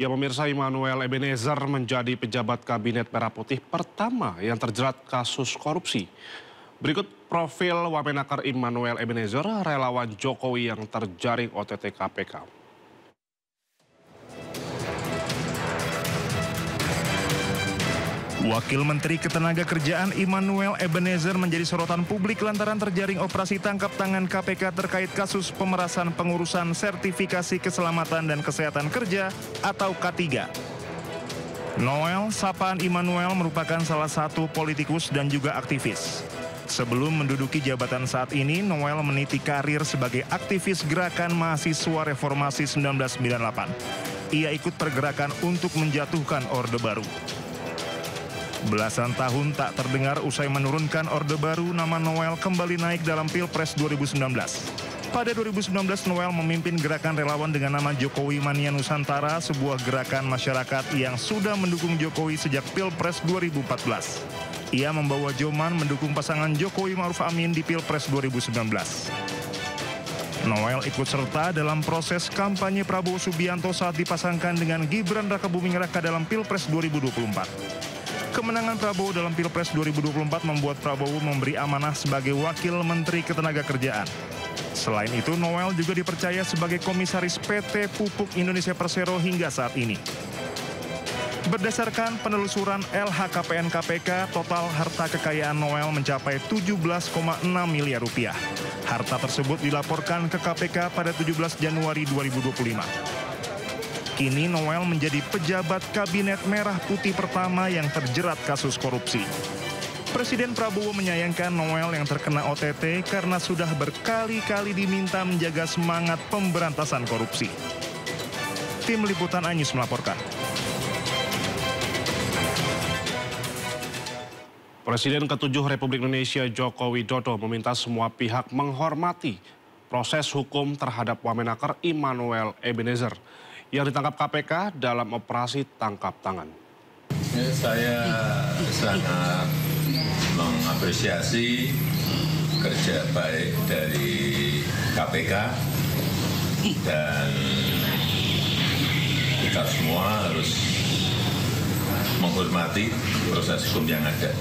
Ya pemirsa, Immanuel Ebenezer menjadi pejabat kabinet Merah Putih pertama yang terjerat kasus korupsi. Berikut profil Wamenakar Immanuel Ebenezer, relawan Jokowi yang terjaring OTT KPK. Wakil Menteri Ketenagakerjaan Immanuel Ebenezer menjadi sorotan publik lantaran terjaring operasi tangkap tangan KPK terkait kasus pemerasan pengurusan sertifikasi keselamatan dan kesehatan kerja atau K3. Noel, sapaan Immanuel, merupakan salah satu politikus dan juga aktivis. Sebelum menduduki jabatan saat ini, Noel meniti karir sebagai aktivis Gerakan Mahasiswa Reformasi 1998. Ia ikut pergerakan untuk menjatuhkan Orde Baru. Belasan tahun tak terdengar usai menurunkan Orde Baru, nama Noel kembali naik dalam Pilpres 2019. Pada 2019, Noel memimpin gerakan relawan dengan nama Jokowi Mania Nusantara, sebuah gerakan masyarakat yang sudah mendukung Jokowi sejak Pilpres 2014. Ia membawa Joman mendukung pasangan Jokowi Ma'ruf Amin di Pilpres 2019. Noel ikut serta dalam proses kampanye Prabowo Subianto saat dipasangkan dengan Gibran Rakabuming Raka dalam Pilpres 2024. Kemenangan Prabowo dalam Pilpres 2024 membuat Prabowo memberi amanah sebagai Wakil Menteri Ketenagakerjaan. Selain itu, Noel juga dipercaya sebagai Komisaris PT Pupuk Indonesia Persero hingga saat ini. Berdasarkan penelusuran LHKPN KPK, total harta kekayaan Noel mencapai 17,6 miliar rupiah. Harta tersebut dilaporkan ke KPK pada 17 Januari 2025. Kini Noel menjadi pejabat kabinet Merah Putih pertama yang terjerat kasus korupsi. Presiden Prabowo menyayangkan Noel yang terkena OTT karena sudah berkali-kali diminta menjaga semangat pemberantasan korupsi. Tim Liputan iNews melaporkan. Presiden ke-7 Republik Indonesia Joko Widodo meminta semua pihak menghormati proses hukum terhadap Wamenakar Immanuel Ebenezer yang ditangkap KPK dalam operasi tangkap tangan. Saya sangat mengapresiasi kerja baik dari KPK dan kita semua harus menghormati proses hukum yang ada.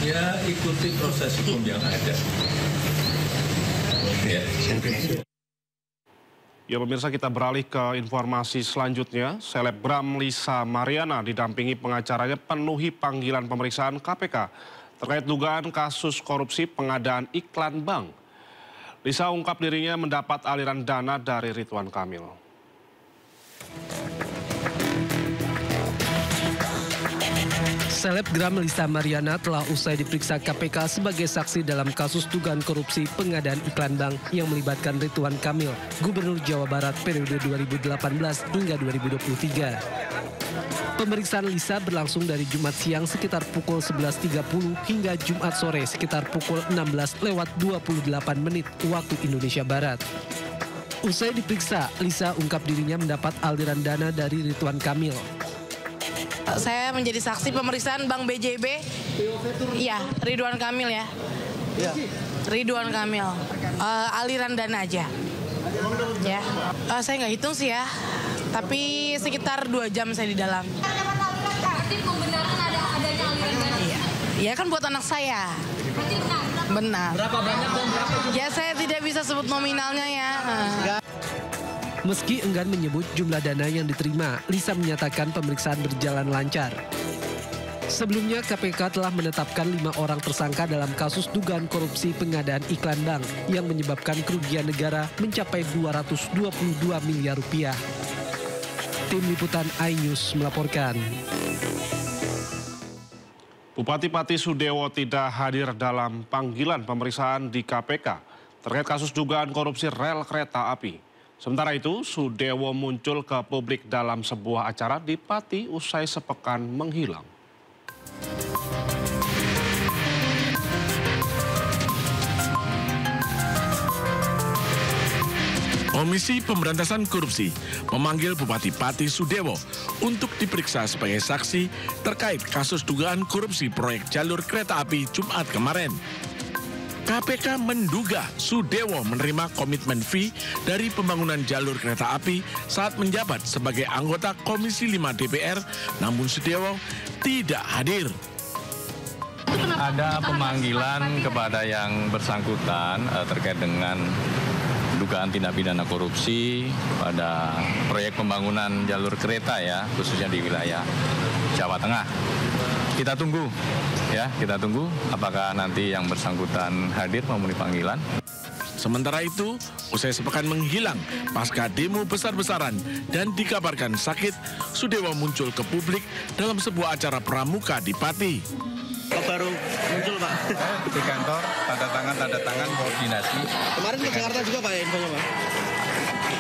Ya, ikuti proses hukum yang ada. Ya. Ya pemirsa, kita beralih ke informasi selanjutnya. Selebgram Lisa Mariana didampingi pengacaranya penuhi panggilan pemeriksaan KPK terkait dugaan kasus korupsi pengadaan iklan bank. Lisa ungkap dirinya mendapat aliran dana dari Ridwan Kamil. Selebgram Lisa Mariana telah usai diperiksa KPK sebagai saksi dalam kasus dugaan korupsi pengadaan iklan bank yang melibatkan Ridwan Kamil, Gubernur Jawa Barat periode 2018 hingga 2023. Pemeriksaan Lisa berlangsung dari Jumat siang sekitar pukul 11.30 hingga Jumat sore sekitar pukul 16:28 waktu Indonesia Barat. Usai diperiksa, Lisa ungkap dirinya mendapat aliran dana dari Ridwan Kamil. Saya menjadi saksi pemeriksaan Bank BJB. Iya, Ridwan Kamil ya. Ridwan Kamil. Aliran dana aja. Ya. Saya nggak hitung sih ya. Tapi sekitar 2 jam saya di dalam. Berarti pembenaran adanya aliran dana? Iya kan buat anak saya. Berarti benar? Benar. Berapa banyak dan berapa? Ya saya tidak bisa sebut nominalnya ya. Meski enggan menyebut jumlah dana yang diterima, Lisa menyatakan pemeriksaan berjalan lancar. Sebelumnya KPK telah menetapkan 5 orang tersangka dalam kasus dugaan korupsi pengadaan iklan bank yang menyebabkan kerugian negara mencapai 222 miliar rupiah. Tim Liputan iNews melaporkan. Bupati Pati Sudewo tidak hadir dalam panggilan pemeriksaan di KPK terkait kasus dugaan korupsi rel kereta api. Sementara itu, Sudewo muncul ke publik dalam sebuah acara di Pati usai sepekan menghilang. Komisi Pemberantasan Korupsi memanggil Bupati Pati Sudewo untuk diperiksa sebagai saksi terkait kasus dugaan korupsi proyek jalur kereta api Jumat kemarin. KPK menduga Sudewo menerima komitmen fee dari pembangunan jalur kereta api saat menjabat sebagai anggota Komisi 5 DPR, namun Sudewo tidak hadir. Ada pemanggilan kepada yang bersangkutan terkait dengan dugaan tindak pidana korupsi pada proyek pembangunan jalur kereta ya, khususnya di wilayah Jawa Tengah. Kita tunggu apakah nanti yang bersangkutan hadir memenuhi panggilan. Sementara itu, usai sepekan menghilang pasca demo besar-besaran dan dikabarkan sakit, Sudewo muncul ke publik dalam sebuah acara pramuka di Pati. Baru muncul Pak di kantor, tanda tangan koordinasi. Kemarin ke Jakarta juga Pak ya infonya Pak?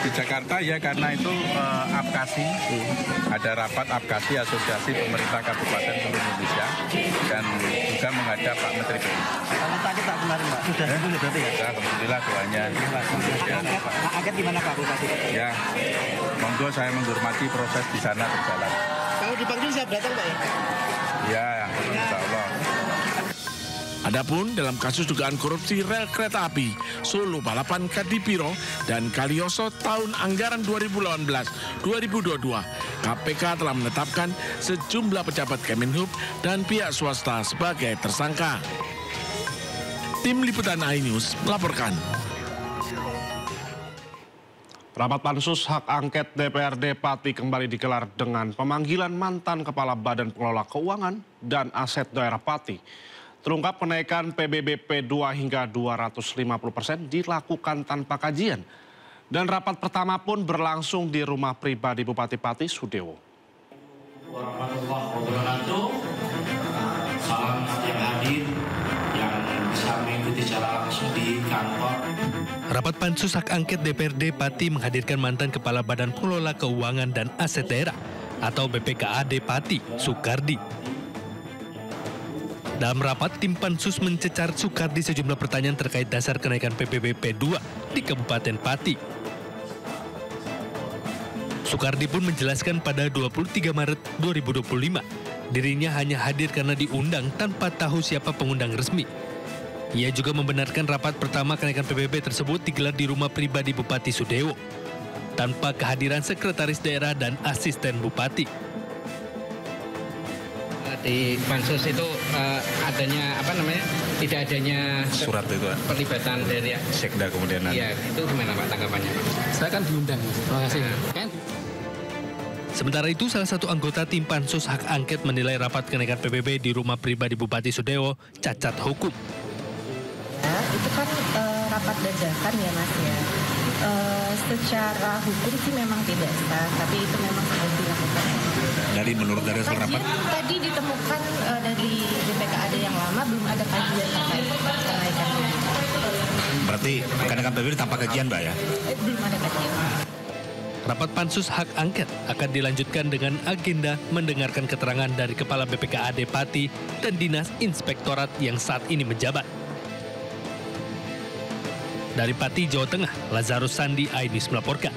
Di Jakarta ya, karena itu APKASI, ada rapat APKASI Asosiasi Pemerintah Kabupaten Seluruh Indonesia, dan juga menghadap Pak Menteri Keuangan. Kamu sakit Pak kemarin Pak? Sudah sembuh ya berarti ya? Ya, alhamdulillah doanya. Angket di mana Pak Bupati? Ya, monggo saya menghormati proses di sana berjalan. Kalau dipanggil siap datang Pak ya? Ya, insya Allah. Adapun dalam kasus dugaan korupsi rel kereta api Solo Balapan Kadipiro dan Kalioso tahun anggaran 2018-2022, KPK telah menetapkan sejumlah pejabat Kemenhub dan pihak swasta sebagai tersangka. Tim Liputan iNews melaporkan. Rapat Pansus Hak Angket DPRD Pati kembali digelar dengan pemanggilan mantan Kepala Badan Pengelola Keuangan dan Aset Daerah Pati. Terungkap kenaikan PBB P2 hingga 250% dilakukan tanpa kajian. Dan rapat pertama pun berlangsung di rumah pribadi Bupati Pati Sudewo. Warahmatullahi wabarakatuh. Salam yang hadir yang bisa mengikuti secara langsung di kantor. Rapat Pansus Hak Angket DPRD Pati menghadirkan mantan Kepala Badan Pengelola Keuangan dan Aset Daerah atau BPKAD Pati, Sukardi. Dalam rapat, tim Pansus mencecar Sukardi sejumlah pertanyaan terkait dasar kenaikan PBB P2 di Kabupaten Pati. Sukardi pun menjelaskan pada 23 Maret 2025, dirinya hanya hadir karena diundang tanpa tahu siapa pengundang resmi. Ia juga membenarkan rapat pertama kenaikan PBB tersebut digelar di rumah pribadi Bupati Sudewo, tanpa kehadiran sekretaris daerah dan asisten bupati. Di Pansus itu adanya tidak adanya surat itu pelibatan dari Sekda kemudian. Iya, itu gimana Pak tanggapannya? Saya kan diundang. Terima kasih. Sementara itu, salah satu anggota tim Pansus Hak Angket menilai rapat kenaikan PBB di rumah pribadi Bupati Sudewo cacat hukum. Ya, itu kan rapat dadakan ya Mas ya. Secara hukum sih memang tidak sah, tapi itu memang harus dilakukan. Menurut dari hasil rapat? Tadi ditemukan dari BPKAD yang lama belum ada kajian terkait kenaikan. Berarti kenaikan PBB tanpa kajian Mbak ya? Belum ada kajian. Rapat Pansus Hak Angket akan dilanjutkan dengan agenda mendengarkan keterangan dari Kepala BPKAD Pati dan Dinas Inspektorat yang saat ini menjabat. Dari Pati, Jawa Tengah, Lazarus Sandi, iNews melaporkan.